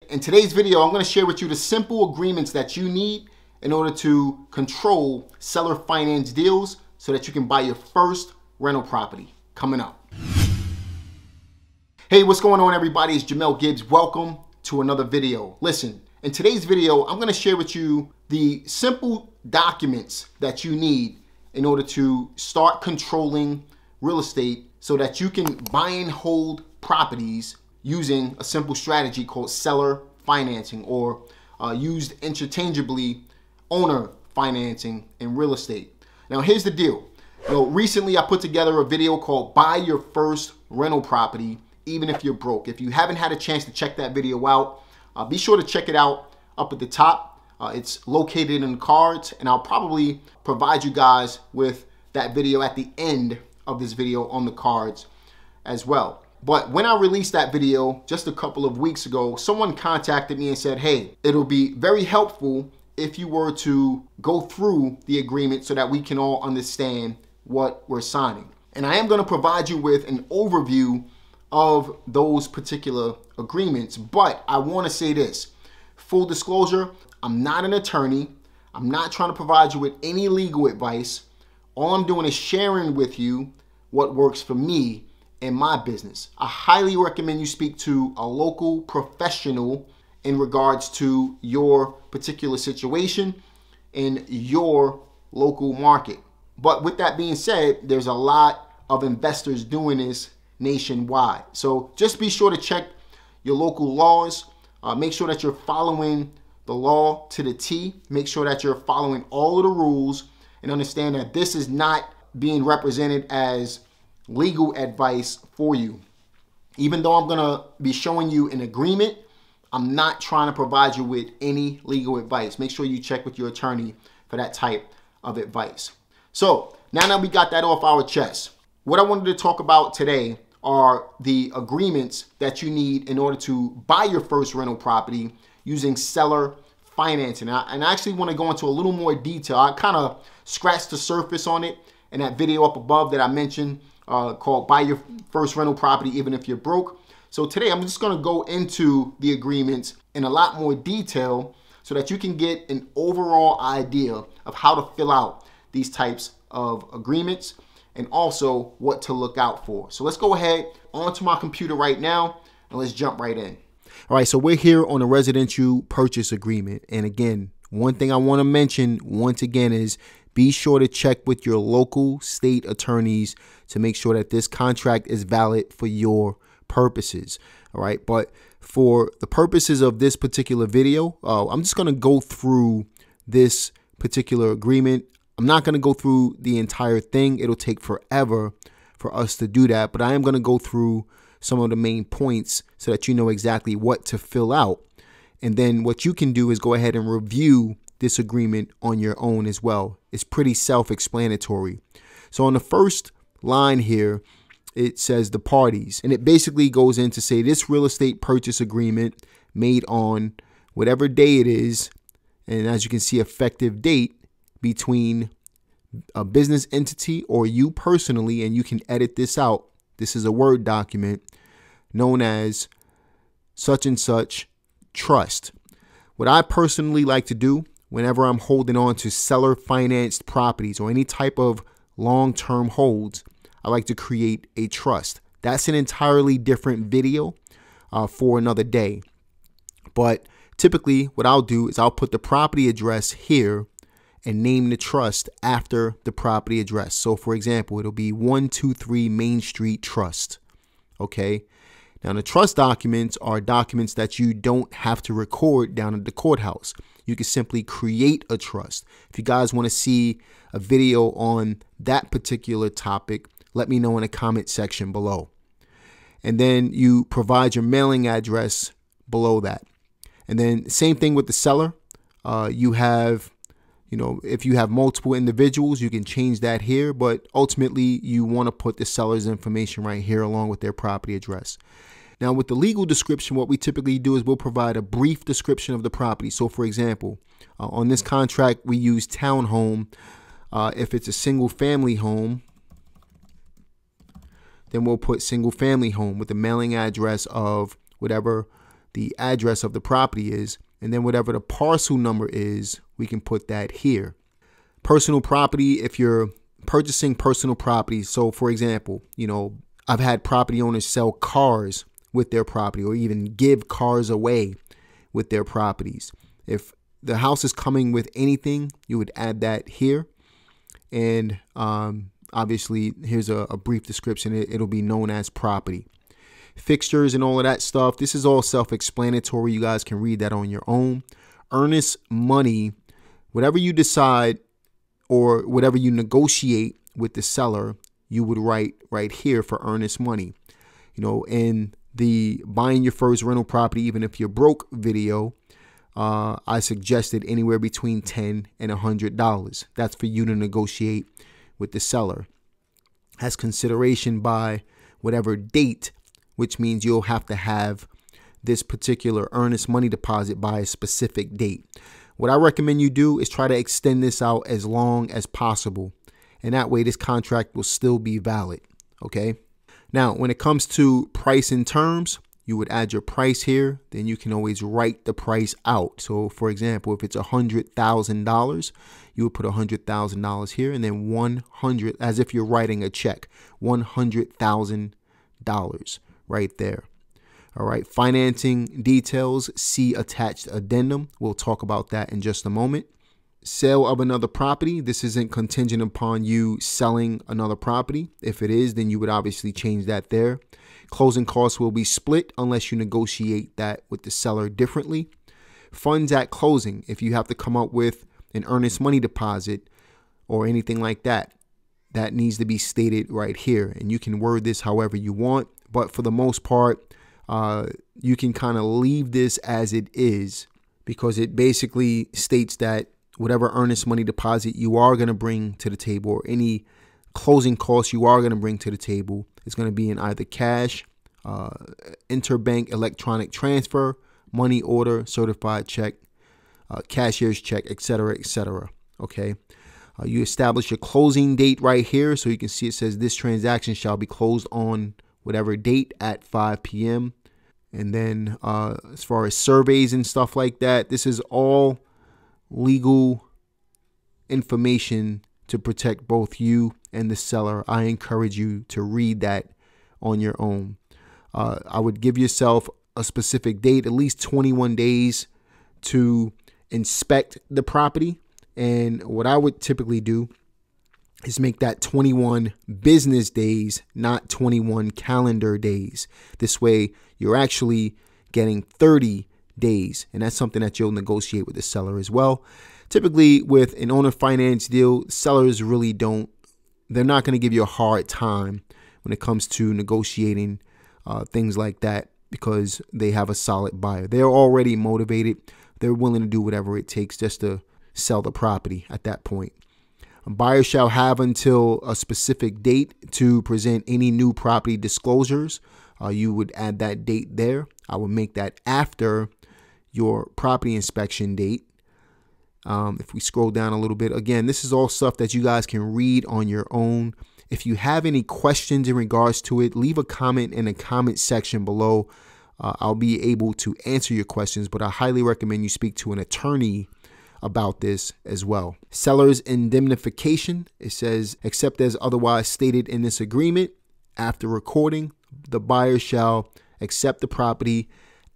In today's video, I'm going to share with you the simple agreements that you need in order to control seller finance deals so that you can buy your first rental property coming up. Hey, what's going on, everybody? It's Jamel Gibbs. Welcome to another video. Listen, in today's video, I'm going to share with you the simple documents that you need in order to start controlling real estate so that you can buy and hold properties using a simple strategy called seller financing, or used interchangeably owner financing in real estate. Now, here's the deal. Recently I put together a video called Buy Your First Rental Property Even If You're Broke. If you haven't had a chance to check that video out, be sure to check it out up at the top. It's located in the cards, and I'll probably provide you guys with that video at the end of this video on the cards as well. But when I released that video just a couple of weeks ago, someone contacted me and said, hey, it'll be very helpful if you were to go through the agreement so that we can all understand what we're signing. And I am going to provide you with an overview of those particular agreements. But I want to say this, full disclosure, I'm not an attorney. I'm not trying to provide you with any legal advice. All I'm doing is sharing with you what works for me in my business. I highly recommend you speak to a local professional in regards to your particular situation in your local market. But with that being said, there's a lot of investors doing this nationwide. So just be sure to check your local laws. Make sure that you're following the law to the T. Make sure that you're following all of the rules, and understand that this is not being represented as legal advice for you. Even though I'm gonna be showing you an agreement, I'm not trying to provide you with any legal advice. Make sure you check with your attorney for that type of advice. So now that we got that off our chest, what I wanted to talk about today are the agreements that you need in order to buy your first rental property using seller financing. And I actually want to go into a little more detail. I kind of scratched the surface on it in that video up above that I mentioned called Buy Your First Rental Property Even If You're Broke. So today I'm just going to go into the agreements in a lot more detail so that you can get an overall idea of how to fill out these types of agreements and also what to look out for. So let's go ahead onto my computer right now and let's jump right in. All right, so we're here on a residential purchase agreement. And again, one thing I want to mention once again is be sure to check with your local state attorneys to make sure that this contract is valid for your purposes. All right, but for the purposes of this particular video, I'm just going to go through this particular agreement. I'm not going to go through the entire thing. It'll take forever for us to do that, but I am going to go through some of the main points so that you know exactly what to fill out. And then what you can do is go ahead and review this agreement on your own as well. It's pretty self-explanatory. So on the first line here, it says the parties, and it basically goes in to say this real estate purchase agreement made on whatever day it is, and as you can see, effective date between a business entity or you personally, and you can edit this out. This is a Word document known as such and such trust. What I personally like to do whenever I'm holding on to seller financed properties or any type of long-term holds, I like to create a trust. That's an entirely different video for another day. But typically what I'll do is I'll put the property address here and name the trust after the property address. So for example, it'll be 123 Main Street Trust. Okay. Now the trust documents are documents that you don't have to record down at the courthouse. You can simply create a trust. If you guys want to see a video on that particular topic, let me know in the comment section below. And then you provide your mailing address below that. And then same thing with the seller. You have, if you have multiple individuals, you can change that here, but ultimately you want to put the seller's information right here along with their property address. Now with the legal description, what we typically do is we'll provide a brief description of the property. So for example, on this contract, we use townhome. If it's a single family home, then we'll put single family home with the mailing address of whatever the address of the property is, and then whatever the parcel number is, we can put that here. Personal property, if you're purchasing personal property. So for example, I've had property owners sell cars with their property or even give cars away with their properties. If the house is coming with anything, you would add that here. And obviously, here's a brief description. It'll be known as property. Fixtures and all of that stuff. This is all self-explanatory. You guys can read that on your own. Earnest money, whatever you decide or whatever you negotiate with the seller, you would write right here for earnest money. In the buying your first rental property, even if you're broke video, I suggested anywhere between $10 and $100. That's for you to negotiate with the seller. As consideration by whatever date, which means you'll have to have this particular earnest money deposit by a specific date. What I recommend you do is try to extend this out as long as possible. And that way this contract will still be valid. Okay. Now, when it comes to price and terms, you would add your price here. Then you can always write the price out. So for example, if it's $100,000, you would put $100,000 here and then 100, as if you're writing a check, $100,000 right there. All right. Financing details, see attached addendum. We'll talk about that in just a moment. Sale of another property. This isn't contingent upon you selling another property. If it is, then you would obviously change that there. Closing costs will be split unless you negotiate that with the seller differently. Funds at closing. If you have to come up with an earnest money deposit or anything like that, that needs to be stated right here. And you can word this however you want. But for the most part, you can kind of leave this as it is, because it basically states that whatever earnest money deposit you are going to bring to the table or any closing costs you are going to bring to the table is going to be in either cash, interbank electronic transfer, money order, certified check, cashier's check, etc., etc. Okay. You establish your closing date right here. So you can see it says this transaction shall be closed on whatever date at 5 p.m. And then as far as surveys and stuff like that, this is all legal information to protect both you and the seller. I encourage you to read that on your own. I would give yourself a specific date, at least 21 days to inspect the property. And what I would typically do is make that 21 business days, not 21 calendar days. This way you're actually getting 30 days. And that's something that you'll negotiate with the seller as well. Typically with an owner finance deal, sellers really they're not going to give you a hard time when it comes to negotiating things like that, because they have a solid buyer. They're already motivated. They're willing to do whatever it takes just to sell the property at that point. A buyer shall have until a specific date to present any new property disclosures. You would add that date there. I would make that after your property inspection date. If we scroll down a little bit, again, this is all stuff that you guys can read on your own. If you have any questions in regards to it, leave a comment in the comment section below. I'll be able to answer your questions, but I highly recommend you speak to an attorney about this as well. Seller's indemnification. It says, except as otherwise stated in this agreement, after recording, the buyer shall accept the property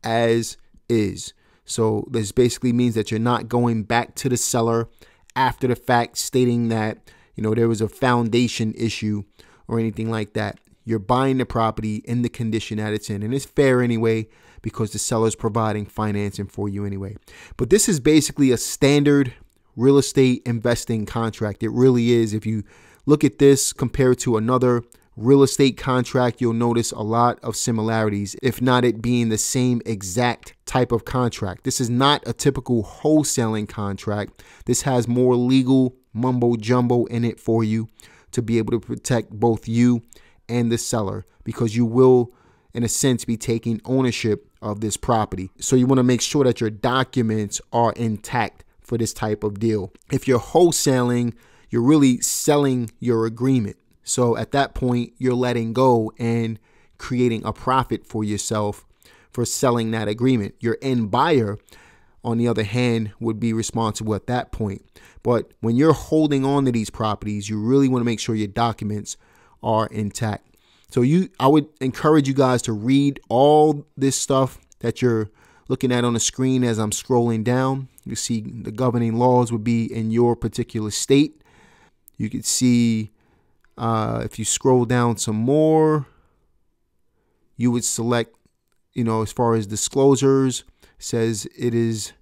as is. So this basically means that you're not going back to the seller after the fact stating that, there was a foundation issue or anything like that. You're buying the property in the condition that it's in. And it's fair anyway, because the seller's providing financing for you anyway. But this is basically a standard real estate investing contract. It really is. If you look at this compared to another real estate contract, you'll notice a lot of similarities, if not it being the same exact type of contract. This is not a typical wholesaling contract. This has more legal mumbo jumbo in it for you to be able to protect both you and the seller, because you will, in a sense, be taking ownership of this property. So you want to make sure that your documents are intact for this type of deal. If you're wholesaling, you're really selling your agreement. So at that point, you're letting go and creating a profit for yourself for selling that agreement. Your end buyer, on the other hand, would be responsible at that point. But when you're holding on to these properties, you really want to make sure your documents are intact. So I would encourage you guys to read all this stuff that you're looking at on the screen as I'm scrolling down. You see the governing laws would be in your particular state. You can see if you scroll down some more, you would select, as far as disclosures, says it is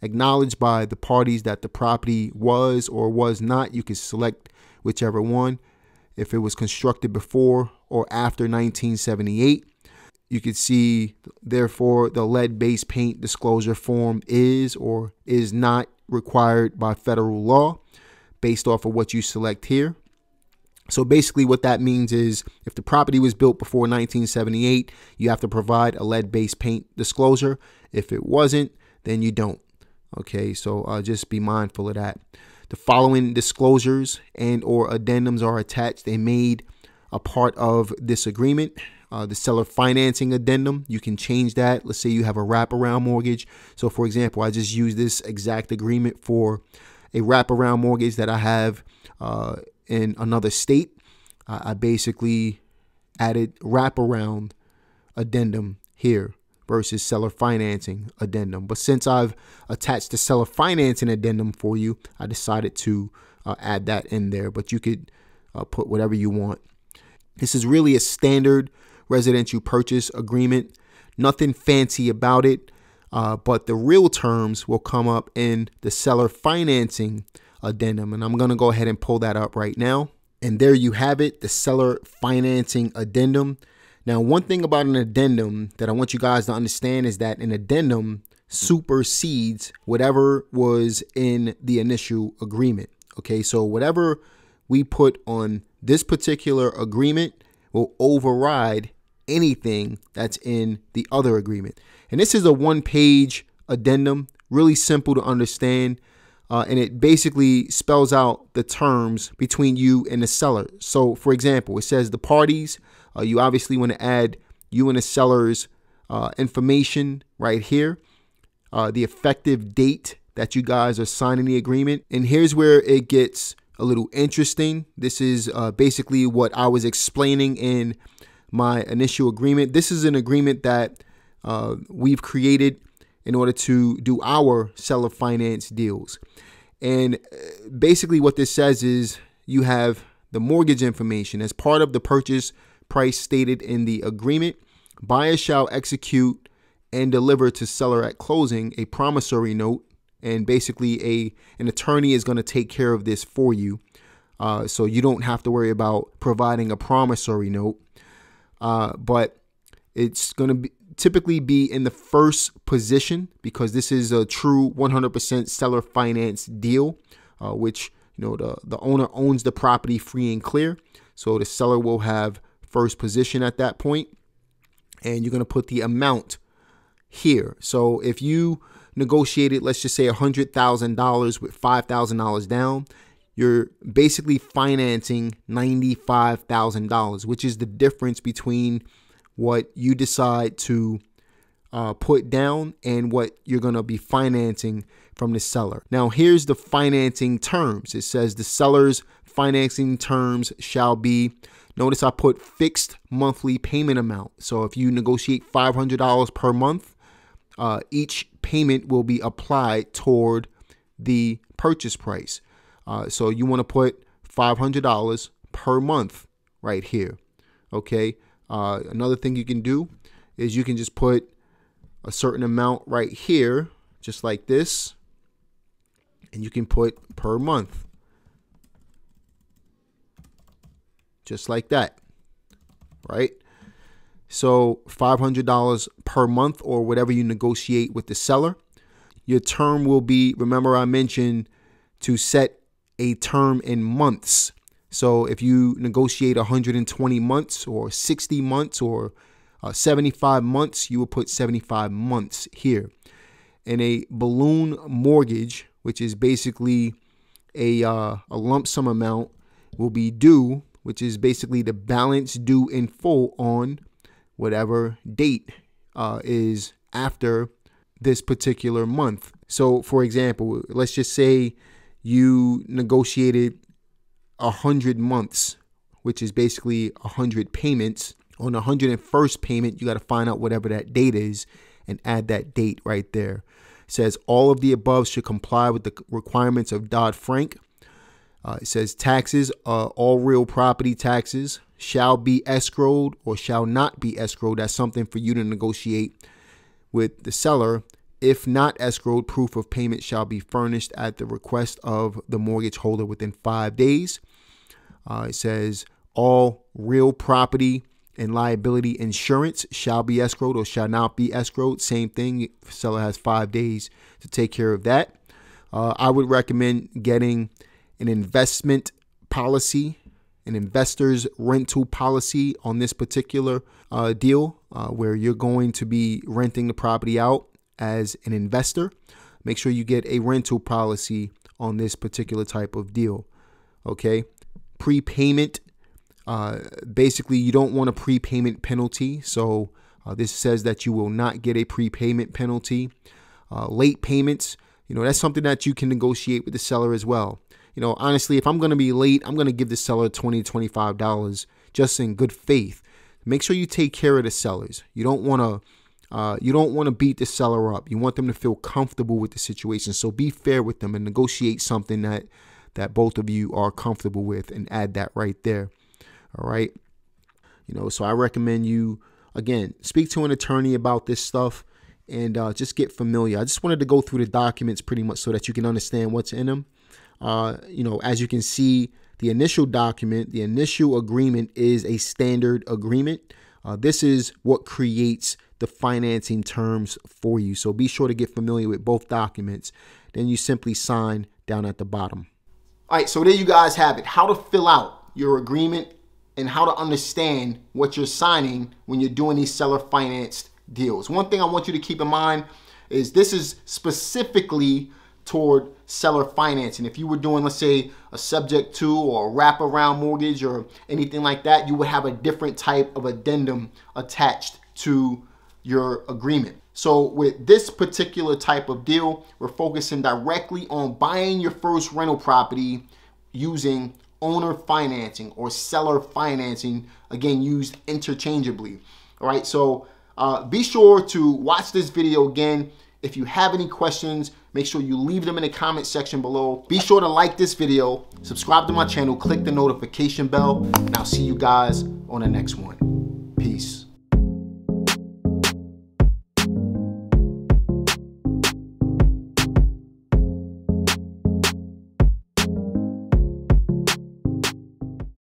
acknowledged by the parties that the property was or was not. You can select whichever one. If it was constructed before or after 1978, you could see, therefore, the lead-based paint disclosure form is or is not required by federal law based off of what you select here. So basically what that means is if the property was built before 1978, you have to provide a lead-based paint disclosure. If it wasn't, then you don't. Okay, so just be mindful of that. The following disclosures and or addendums are attached. They made a part of this agreement. The seller financing addendum, you can change that. Let's say you have a wraparound mortgage. So for example, I just use this exact agreement for a wraparound mortgage that I have in another state. I basically added wraparound addendum here versus seller financing addendum. But since I've attached the seller financing addendum for you, I decided to add that in there. But you could put whatever you want. This is really a standard residential purchase agreement. Nothing fancy about it, but the real terms will come up in the seller financing addendum. And I'm going to go ahead and pull that up right now. And there you have it, the seller financing addendum. Now, one thing about an addendum that I want you guys to understand is that an addendum supersedes whatever was in the initial agreement. Okay, so whatever we put on this particular agreement will override anything that's in the other agreement. And this is a one-page addendum, really simple to understand. And it basically spells out the terms between you and the seller. So, for example, it says the parties. You obviously want to add you and the seller's information right here. The effective date that you guys are signing the agreement. And here's where it gets a little interesting. This is basically what I was explaining in my initial agreement. This is an agreement that we've created in order to do our seller finance deals. And basically what this says is you have the mortgage information as part of the purchase price stated in the agreement. Buyer shall execute and deliver to seller at closing a promissory note. And basically an attorney is going to take care of this for you. So you don't have to worry about providing a promissory note. But it's going to typically be in the first position because this is a true 100% seller finance deal, which the owner owns the property free and clear. So the seller will have first position at that point, and you're going to put the amount here. So if you negotiated, let's just say $100,000 with $5,000 down, you're basically financing $95,000, which is the difference between what you decide to put down and what you're going to be financing from the seller. Now, here's the financing terms. It says the seller's financing terms shall be, notice I put fixed monthly payment amount. So if you negotiate $500 per month, each payment will be applied toward the purchase price. So you want to put $500 per month right here. Okay. Another thing you can do is you can just put a certain amount right here, just like this, and you can put per month, just like that, right? So $500 per month or whatever you negotiate with the seller. Your term will be, remember I mentioned to set a term in months. So if you negotiate 120 months or 60 months or 75 months, you will put 75 months here. And a balloon mortgage, which is basically a lump sum amount, will be due, which is basically the balance due in full on whatever date is after this particular month. So for example, let's just say you negotiated 100 months, which is basically 100 payments. On the 101st payment, you got to find out whatever that date is and add that date right there. It says all of the above should comply with the requirements of Dodd-Frank. It says taxes, all real property taxes shall be escrowed or shall not be escrowed. That's something for you to negotiate with the seller. If not escrowed, proof of payment shall be furnished at the request of the mortgage holder within 5 days. It says all real property and liability insurance shall be escrowed or shall not be escrowed. Same thing. The seller has 5 days to take care of that. I would recommend getting an investment policy, an investor's rental policy on this particular deal, where you're going to be renting the property out as an investor. Make sure you get a rental policy on this particular type of deal. Okay. Prepayment. Basically, you don't want a prepayment penalty. So this says that you will not get a prepayment penalty. Late payments, that's something that you can negotiate with the seller as well. Honestly, if I'm going to be late, I'm going to give the seller $20, $25 just in good faith. Make sure you take care of the sellers. You don't want to beat the seller up. You want them to feel comfortable with the situation. So be fair with them and negotiate something that both of you are comfortable with and add that right there. All right. So I recommend you, again, speak to an attorney about this stuff and just get familiar. I just wanted to go through the documents pretty much so that you can understand what's in them. As you can see, the initial document, the initial agreement is a standard agreement. This is what creates the financing terms for you. So be sure to get familiar with both documents. Then you simply sign down at the bottom. All right, so there you guys have it. How to fill out your agreement and how to understand what you're signing when you're doing these seller financed deals. One thing I want you to keep in mind is this is specifically toward seller financing. If you were doing, let's say, a subject to or a wraparound mortgage or anything like that, you would have a different type of addendum attached to your agreement. So with this particular type of deal, we're focusing directly on buying your first rental property using owner financing or seller financing, again, used interchangeably. All right, so be sure to watch this video again. If you have any questions, make sure you leave them in the comment section below. Be sure to like this video, subscribe to my channel, click the notification bell, and I'll see you guys on the next one. Peace.